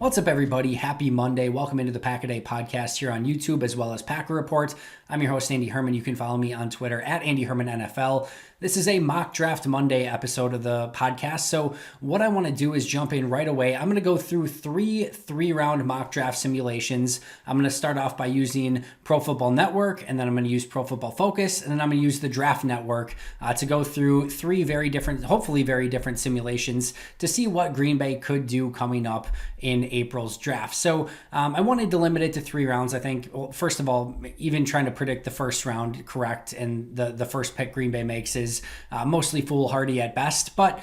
What's up, everybody? Happy Monday. Welcome into the Pack a Day podcast here on YouTube as well as Packer Report. I'm your host, Andy Herman. You can follow me on Twitter at Andy Herman NFL. This is a mock draft Monday episode of the podcast. So what I want to do is jump in right away. I'm going to go through three-round mock draft simulations. I'm going to start off by using Pro Football Network, and then I'm going to use Pro Football Focus, and then I'm going to use the Draft Network to go through hopefully very different simulations to see what Green Bay could do coming up in April's draft. So I wanted to limit it to 3 rounds. I think, well, first of all, even trying to predict the first round correct and the first pick Green Bay makes is mostly foolhardy at best, but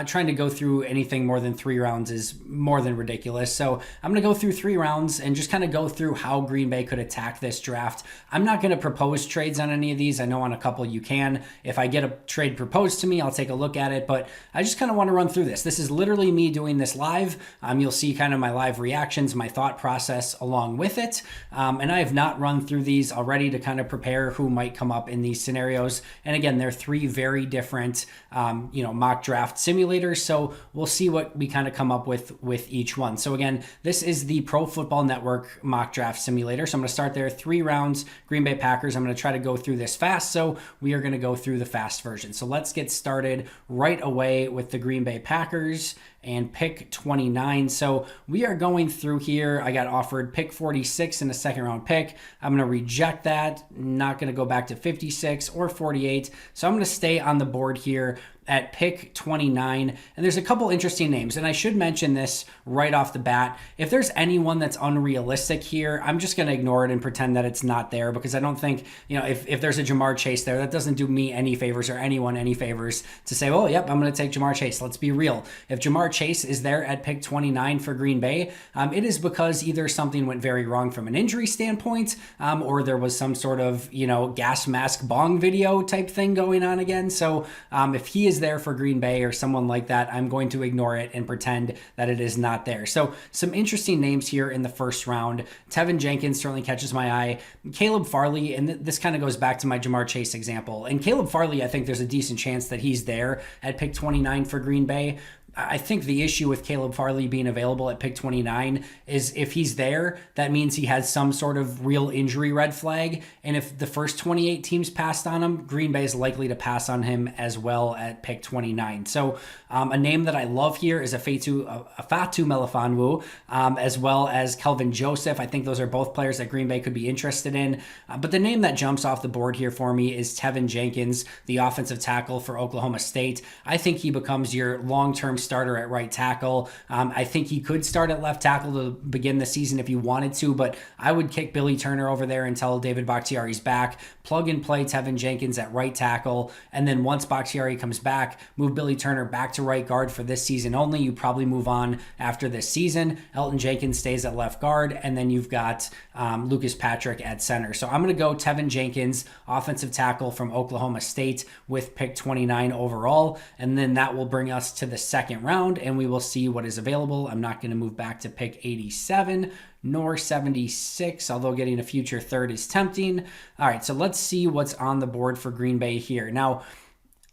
trying to go through anything more than 3 rounds is more than ridiculous. So I'm going to go through 3 rounds and just kind of go through how Green Bay could attack this draft. I'm not going to propose trades on any of these. I know on a couple you can. If I get a trade proposed to me, I'll take a look at it, but I just kind of want to run through this. This is literally me doing this live. You'll see kind of my live reactions, my thought process along with it. And I have not run through these already to kind of prepare who might come up in these scenarios. And again, they're 3 very different, mock draft simulators. So we'll see what we kind of come up with each one. So again, this is the Pro Football Network mock draft simulator. So I'm going to start there, 3 rounds, Green Bay Packers. I'm going to try to go through this fast. So we are going to go through the fast version. So let's get started right away with the Green Bay Packers and pick 29. So we are going through here. I got offered pick 46 in a second round pick. I'm going to reject that. Not going to go back to 56 or 48. So I'm going to stay on the board here at pick 29. And there's a couple interesting names. And I should mention this right off the bat. If there's anyone that's unrealistic here, I'm just going to ignore it and pretend that it's not there, because I don't think, if there's a Ja'Marr Chase there, that doesn't do me any favors or anyone any favors to say, oh, yep, I'm going to take Ja'Marr Chase. Let's be real. If Ja'Marr Chase is there at pick 29 for Green Bay, it is because either something went very wrong from an injury standpoint, or there was some sort of, gas mask bong video type thing going on again. So if he is there for Green Bay or someone like that, I'm going to ignore it and pretend that it is not there. So some interesting names here in the first round. Tevin Jenkins certainly catches my eye. Caleb Farley, and this kind of goes back to my Ja'Marr Chase example. And Caleb Farley, I think there's a decent chance that he's there at pick 29 for Green Bay. I think the issue with Caleb Farley being available at pick 29 is if he's there, that means he has some sort of real injury red flag. And if the first 28 teams passed on him, Green Bay is likely to pass on him as well at pick 29. So a name that I love here is Fatu Melifonwu, as well as Kelvin Joseph. I think those are both players that Green Bay could be interested in. But the name that jumps off the board here for me is Tevin Jenkins, the offensive tackle for Oklahoma State. I think he becomes your long-term starter at right tackle. I think he could start at left tackle to begin the season if he wanted to, but I would kick Billy Turner over there until David Bakhtiari's back, plug and play Tevin Jenkins at right tackle, and then once Bakhtiari comes back, move Billy Turner back to right guard for this season only. You probably move on after this season. Elton Jenkins stays at left guard, and then you've got Lucas Patrick at center. So I'm going to go Tevin Jenkins, offensive tackle from Oklahoma State with pick 29 overall, and then that will bring us to the second round, and we will see what is available. I'm not going to move back to pick 87 nor 76, although getting a future third is tempting. All right, so let's see what's on the board for Green Bay here. Now,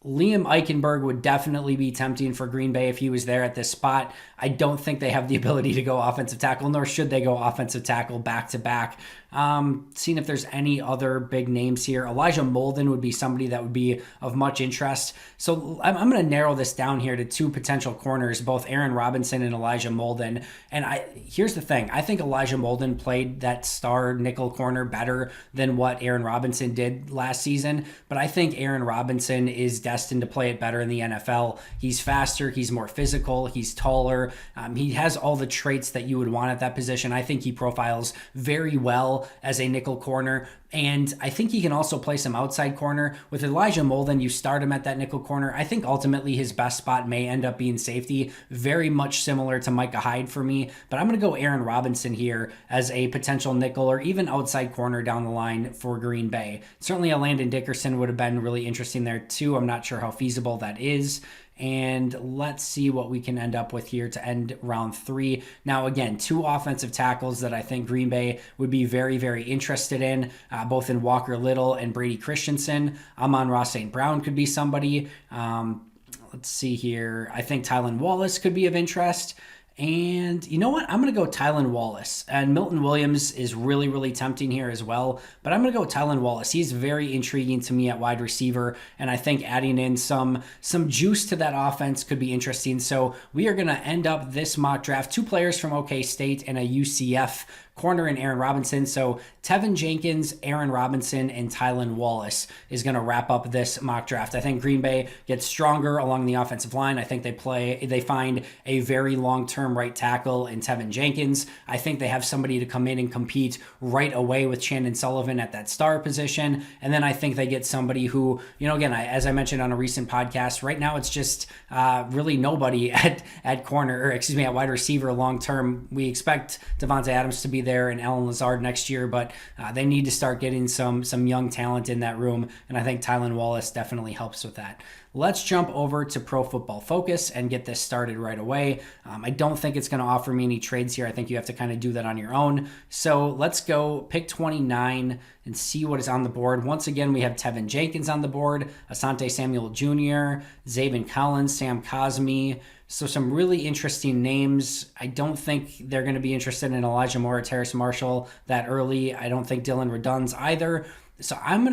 Liam Eichenberg would definitely be tempting for Green Bay if he was there at this spot. I don't think they have the ability to go offensive tackle, nor should they go offensive tackle back to back. Seeing if there's any other big names here. Elijah Molden would be somebody that would be of much interest. So I'm going to narrow this down here to 2 potential corners, both Aaron Robinson and Elijah Molden. And here's the thing. I think Elijah Molden played that star nickel corner better than what Aaron Robinson did last season. But I think Aaron Robinson is destined to play it better in the NFL. He's faster. He's more physical. He's taller. He has all the traits that you would want at that position. I think he profiles very well as a nickel corner, and I think he can also play some outside corner. With Elijah Molden, you start him at that nickel corner. I think ultimately his best spot may end up being safety, very much similar to Micah Hyde for me, but I'm going to go Aaron Robinson here as a potential nickel or even outside corner down the line for Green Bay. Certainly a Landon Dickerson would have been really interesting there too. I'm not sure how feasible that is. And let's see what we can end up with here to end round 3. Now, again, 2 offensive tackles that I think Green Bay would be very, very interested in, both in Walker Little and Brady Christensen. Amon-Ra St. Brown could be somebody. Let's see here. I think Tylan Wallace could be of interest. And you know what? I'm going to go Tylan Wallace. And Milton Williams is really, really tempting here as well. But I'm going to go Tylan Wallace. He's very intriguing to me at wide receiver. And I think adding in some juice to that offense could be interesting. So we are going to end up this mock draft. 2 players from OK State and a UCF corner and Aaron Robinson. So Tevin Jenkins, Aaron Robinson, and Tylan Wallace is going to wrap up this mock draft. I think Green Bay gets stronger along the offensive line. I think they find a very long-term right tackle in Tevin Jenkins. I think they have somebody to come in and compete right away with Chandon Sullivan at that star position. And then I think they get somebody who, again, as I mentioned on a recent podcast, right now it's just really nobody at corner, or excuse me, at wide receiver long-term. We expect Devontae Adams to be there and Allen Lazard next year, but they need to start getting some young talent in that room, and I think Tylan Wallace definitely helps with that. Let's jump over to Pro Football Focus and get this started right away. I don't think it's going to offer me any trades here. I think you have to kind of do that on your own. So let's go pick 29 and see what is on the board. Once again, we have Tevin Jenkins on the board, Asante Samuel Jr., Zaven Collins, Sam Cosmi. So some really interesting names. I don't think they're going to be interested in Elijah Moore or Terrace Marshall that early. I don't think Dylan Redun's either. So I'm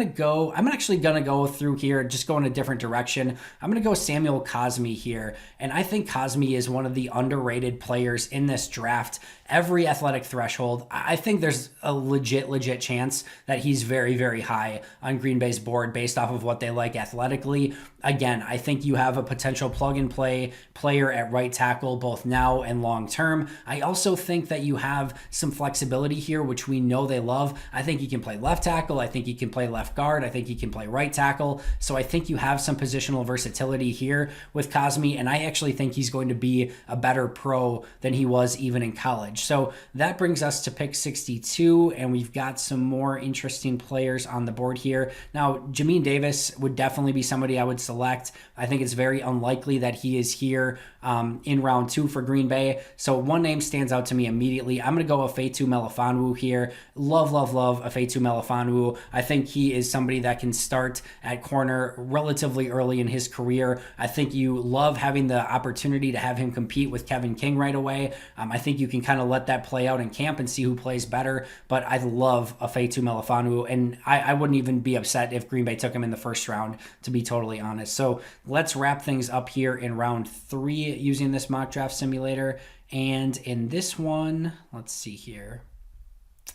actually going to go through here, just go in a different direction. I'm going to go Samuel Cosmi here. And I think Cosmi is one of the underrated players in this draft. Every athletic threshold, I think there's a legit chance that he's very, very high on Green Bay's board based off of what they like athletically. Again, I think you have a potential plug-and-play player at right tackle, both now and long-term. I also think that you have some flexibility here, which we know they love. I think he can play left tackle. I think he can play left guard. I think he can play right tackle. So I think you have some positional versatility here with Cosmi, and I actually think he's going to be a better pro than he was even in college. So that brings us to pick 62, and we've got some more interesting players on the board here. Now, Jamin Davis would definitely be somebody I would select. I think it's very unlikely that he is here in round 2 for Green Bay. So one name stands out to me immediately. I'm going to go Ifeatu Melifonwu here. Love Ifeatu Melifonwu. I think he is somebody that can start at corner relatively early in his career. I think you love having the opportunity to have him compete with Kevin King right away. I think you can kind of let that play out in camp and see who plays better. But I love Ifeatu Melifonwu, and I wouldn't even be upset if Green Bay took him in the first round, to be totally honest. So let's wrap things up here in round 3 using this mock draft simulator. And in this one, let's see here.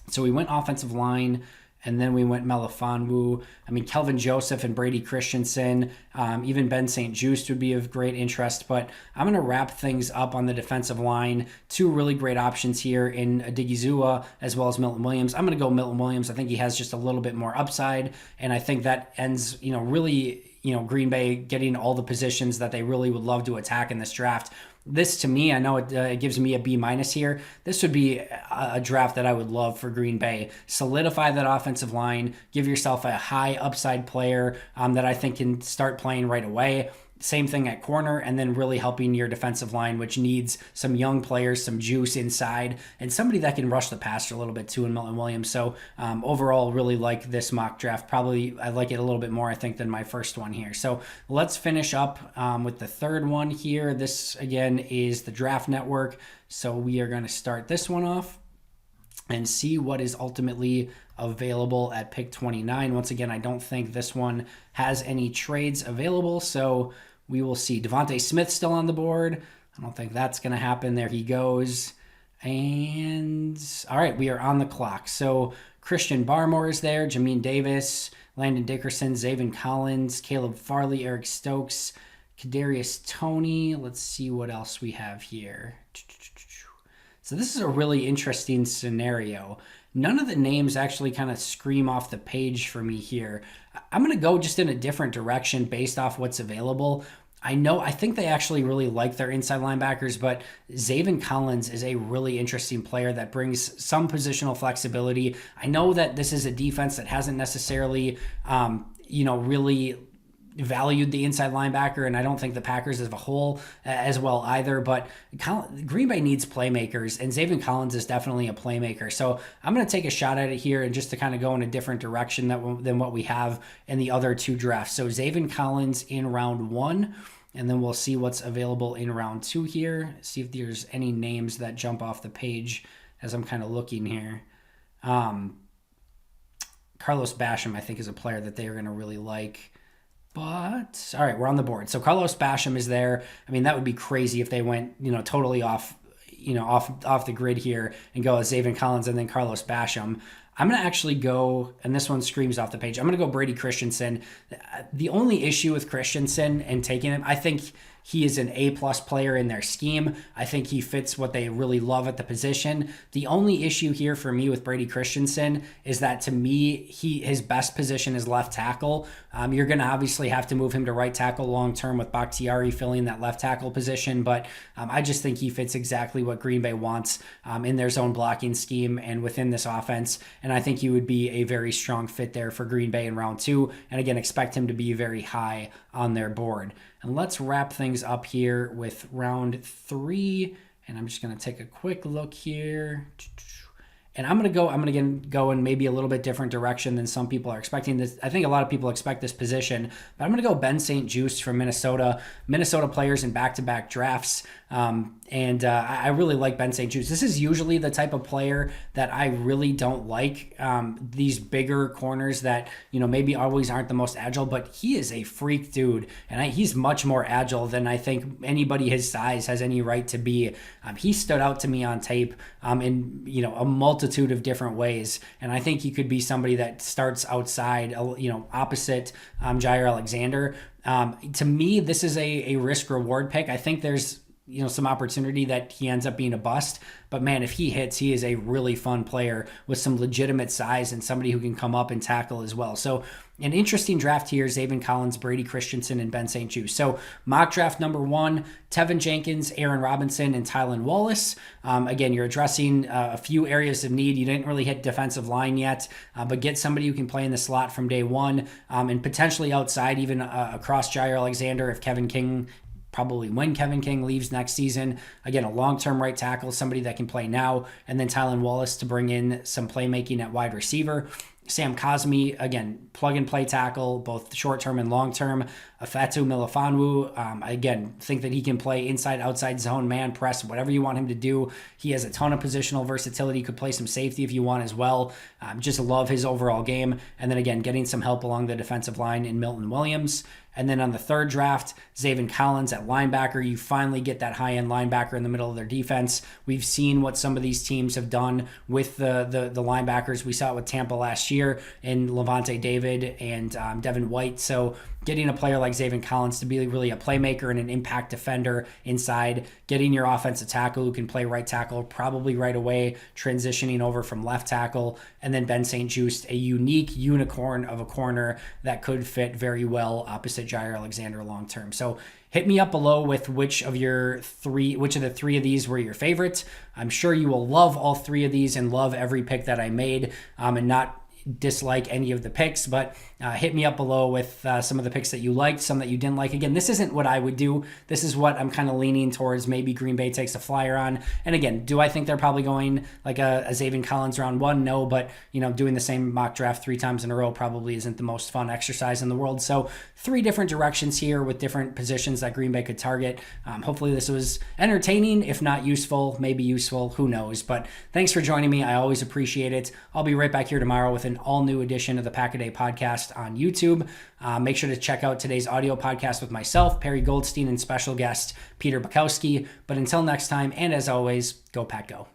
So we went offensive line, and then we went Melifonwu. I mean, Kelvin Joseph and Brady Christensen, even Ben St. Juste would be of great interest. But I'm going to wrap things up on the defensive line. 2 really great options here in Odighizuwa as well as Milton Williams. I'm going to go Milton Williams. I think he has just a little bit more upside, and I think that ends, really, Green Bay getting all the positions that they really would love to attack in this draft. This, to me, I know it gives me a B- here. This would be a draft that I would love for Green Bay. Solidify that offensive line. Give yourself a high upside player that I think can start playing right away. Same thing at corner, and then really helping your defensive line, which needs some young players, some juice inside, and somebody that can rush the passer a little bit too in Milton Williams. So overall, really like this mock draft. Probably I like it a little bit more, I think, than my first one here. So let's finish up with the third one here. This, again, is the Draft Network. So we are going to start this one off and see what is ultimately available at pick 29. Once again, I don't think this one has any trades available, so we will see. Devontae Smith still on the board. I don't think that's going to happen. There he goes. And all right, we are on the clock. So Christian Barmore is there, Jamin Davis, Landon Dickerson, Zaven Collins, Caleb Farley, Eric Stokes, Kadarius Toney. Let's see what else we have here. So this is a really interesting scenario. None of the names actually kind of scream off the page for me here. I'm going to go just in a different direction based off what's available. I think they actually really like their inside linebackers, but Zaven Collins is a really interesting player that brings some positional flexibility. I know that this is a defense that hasn't necessarily, really valued the inside linebacker, and I don't think the Packers as a whole as well either, but Green Bay needs playmakers, and Zaven Collins is definitely a playmaker. So I'm going to take a shot at it here and just to kind of go in a different direction than what we have in the other 2 drafts. So Zaven Collins in round 1. and then we'll see what's available in round 2 here. See if there's any names that jump off the page as I'm kind of looking here. Carlos Basham, I think, is a player that they are going to really like. But, all right, we're on the board. So Carlos Basham is there. I mean, that would be crazy if they went, totally off the grid here and go with Zaven Collins and then Carlos Basham. I'm going to actually go, and this one screams off the page, I'm going to go Brady Christensen. The only issue with Christensen and taking him, I think he is an A-plus player in their scheme. I think he fits what they really love at the position. The only issue here for me with Brady Christensen is that, to me, his best position is left tackle. You're going to obviously have to move him to right tackle long-term with Bakhtiari filling that left tackle position, but I just think he fits exactly what Green Bay wants in their zone blocking scheme and within this offense, and I think he would be a very strong fit there for Green Bay in round 2, and again, expect him to be very high on their board. And let's wrap things up here with round 3. And I'm just going to take a quick look here. And I'm going to go in maybe a little bit different direction than some people are expecting. This, I think a lot of people expect this position, but I'm going to go Ben St. Juste from Minnesota. Minnesota players in back-to-back drafts. I really like Ben St. Juste. This is usually the type of player that I really don't like. These bigger corners that, maybe always aren't the most agile, but he is a freak dude. And he's much more agile than I think anybody his size has any right to be. He stood out to me on tape in, a multitude of different ways. And I think he could be somebody that starts outside, opposite Jaire Alexander. To me, this is a risk-reward pick. I think there's some opportunity that he ends up being a bust. But man, if he hits, he is a really fun player with some legitimate size and somebody who can come up and tackle as well. So an interesting draft here, Zaven Collins, Brady Christensen, and Ben St. Juste. So mock draft number 1, Tevin Jenkins, Aaron Robinson, and Tylan Wallace. Again, you're addressing a few areas of need. You didn't really hit defensive line yet, but get somebody who can play in the slot from day one, and potentially outside, even across Jaire Alexander if Kevin King probably when Kevin King leaves next season. Again, a long-term right tackle, somebody that can play now, and then Tylan Wallace to bring in some playmaking at wide receiver. Sam Cosmi, again, plug-and-play tackle, both short-term and long-term. Afatu Melifonwu, again, think that he can play inside, outside zone, man, press, whatever you want him to do. He has a ton of positional versatility. Could play some safety if you want as well. Just love his overall game. And then again, getting some help along the defensive line in Milton Williams. And then on the third draft, Zaven Collins at linebacker. You finally get that high-end linebacker in the middle of their defense. We've seen what some of these teams have done with the linebackers. We saw it with Tampa last year in Levante David and Devin White. So getting a player like Zaven Collins to be really a playmaker and an impact defender inside, getting your offensive tackle who can play right tackle probably right away, transitioning over from left tackle, and then Ben St. Juste, a unique unicorn of a corner that could fit very well opposite Jaire Alexander long term. So hit me up below with which of the three of these were your favorites. I'm sure you will love all 3 of these and love every pick that I made, and not dislike any of the picks, but hit me up below with some of the picks that you liked, some that you didn't like. Again, this isn't what I would do. This is what I'm kind of leaning towards. Maybe Green Bay takes a flyer on. And again, do I think they're probably going like a Zaven Collins round 1? No, but doing the same mock draft 3 times in a row probably isn't the most fun exercise in the world. So 3 different directions here with different positions that Green Bay could target. Hopefully this was entertaining, if not useful, maybe useful, who knows. But thanks for joining me. I always appreciate it. I'll be right back here tomorrow with an all-new edition of the Pack-A-Day podcast on YouTube. Make sure to check out today's audio podcast with myself, Perry Goldstein, and special guest Peter Bukowski. But until next time, and as always, go Pack Go.